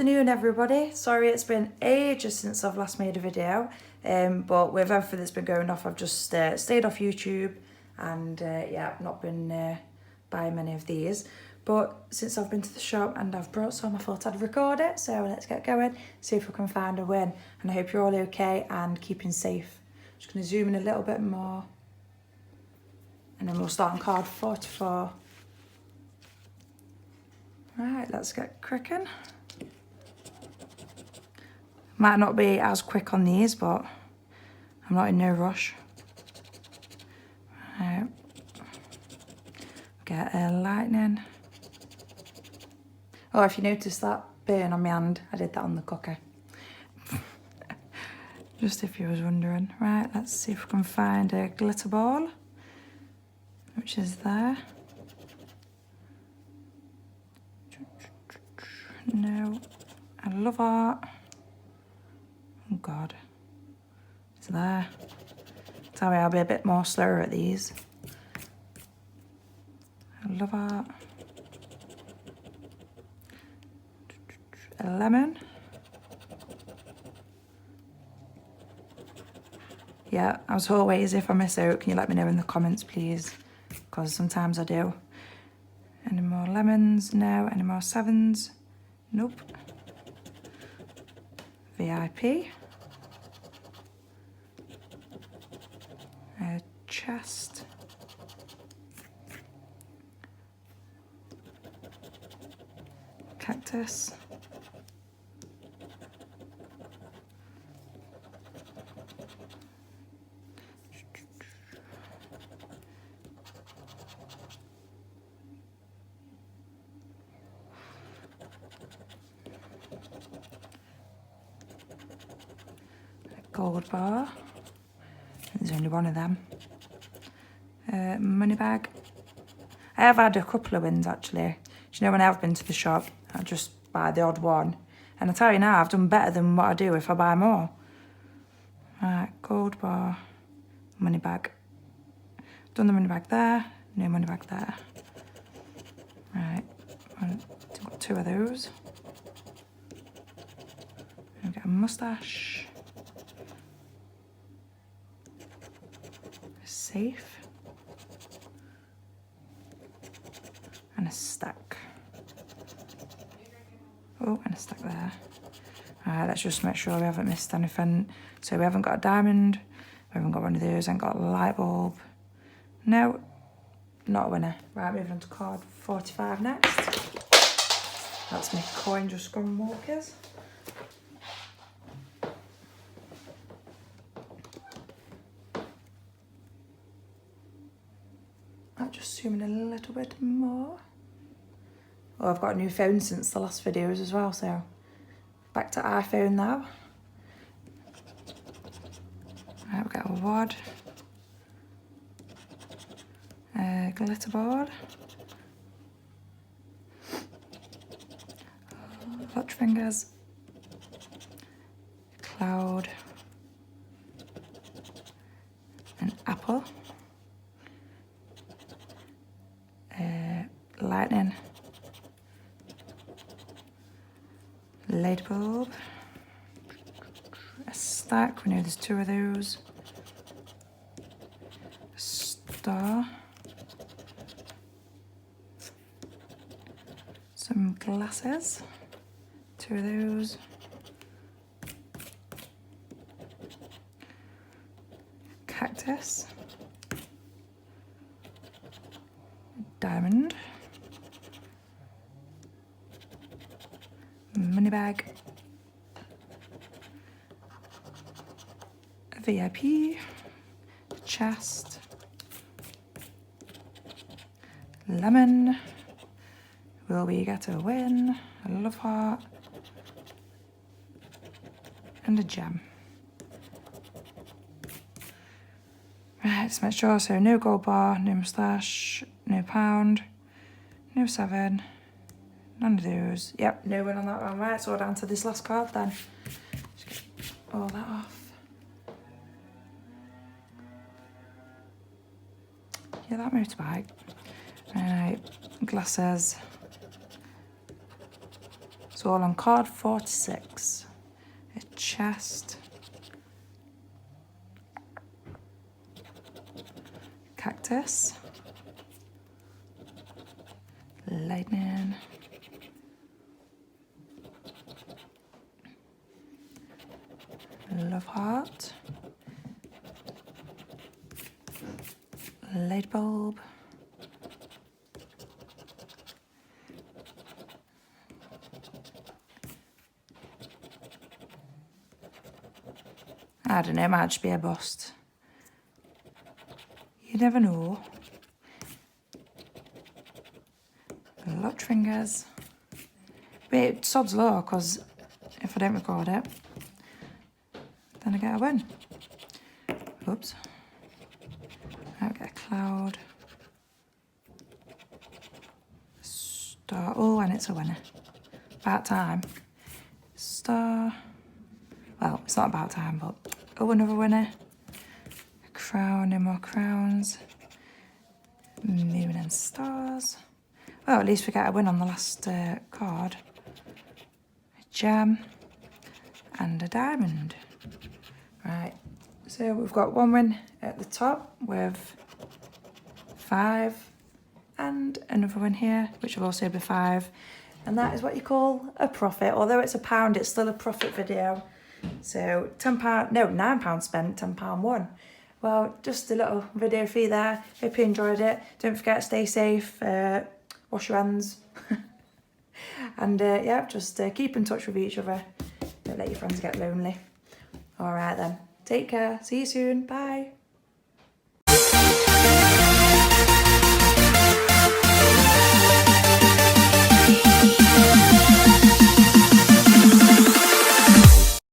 afternoon, everybody. Sorry it's been ages since I've last made a video, but with everything that's been going off, I've just stayed off YouTube and yeah, not been buying many of these. But since I've been to the shop and I've brought some, I thought I'd record it. So let's get going, see if we can find a win. And I hope you're all okay and keeping safe. Just going to zoom in a little bit more. And then we'll start on card 44. Right, let's get cracking. Might not be as quick on these, but I'm not in no rush. Right. Get a lightning. Oh, if you notice that burn on my hand, I did that on the cooker. Just if you was wondering. Right, let's see if we can find a glitter ball, which is there. No, I love art. Oh God, it's there. Sorry, I'll be a bit more slower at these. I love art. A lemon. Yeah, as always, if I miss out, can you let me know in the comments, please? Because sometimes I do. Any more lemons? No. Any more sevens? Nope. VIP. A chest. Cactus. Gold bar. There's only one of them. Money bag. I have had a couple of wins actually. Do you know when I've been to the shop, I just buy the odd one. And I tell you now, I've done better than what I do if I buy more. Right, gold bar, money bag. Done the money bag there, no money bag there. Right, I've got two of those. I'll get a moustache. A safe. And a stack. Oh, and a stack there. Alright, let's just make sure we haven't missed anything. So we haven't got a diamond. We haven't got one of those. Ain't got a light bulb. No, not a winner. Right, moving on to card 45 next. That's my coin just gone walkers. I'm just zooming a little bit more. Oh, I've got a new phone since the last videos as well, so back to iPhone now. Right, we'll get a wad. A glitter board. Hot fingers. Cloud. An apple. Lightning. Light bulb. A stack, we know there's two of those. A star. Some glasses. Two of those. Cactus. Diamond. Money bag. A VIP. Chest. Lemon. Will we get a win? A love heart. And a gem. Right, let's make sure. So no gold bar, no moustache, no pound, no seven. None of those. Yep, no win on that one. Right, so we're down to this last card then. Just get all that off. Yeah, that motorbike. Right, glasses. It's all on card 46. A chest. Cactus. Lightning. Love heart. Light bulb. I don't know, it might just be a bust. You never know. Lot fingers. Wait, sod's law, because if I don't record it, then I get a win. Oops. I'll get a cloud. Star. Oh, and it's a winner. About time. Star. Well, it's not about time, but oh, another winner. A crown, no more crowns. Moon and stars. Well, at least we get a win on the last card. A gem and a diamond. Right, so we've got one win at the top with 5 and another one here, which will also be 5. And that is what you call a profit. Although it's £1, it's still a profit video. So £10, no, £9 spent, £10 won. Well, just a little video for you there. Hope you enjoyed it. Don't forget, stay safe, wash your hands. And yeah, just keep in touch with each other. Don't let your friends get lonely. All right then, take care. See you soon. Bye.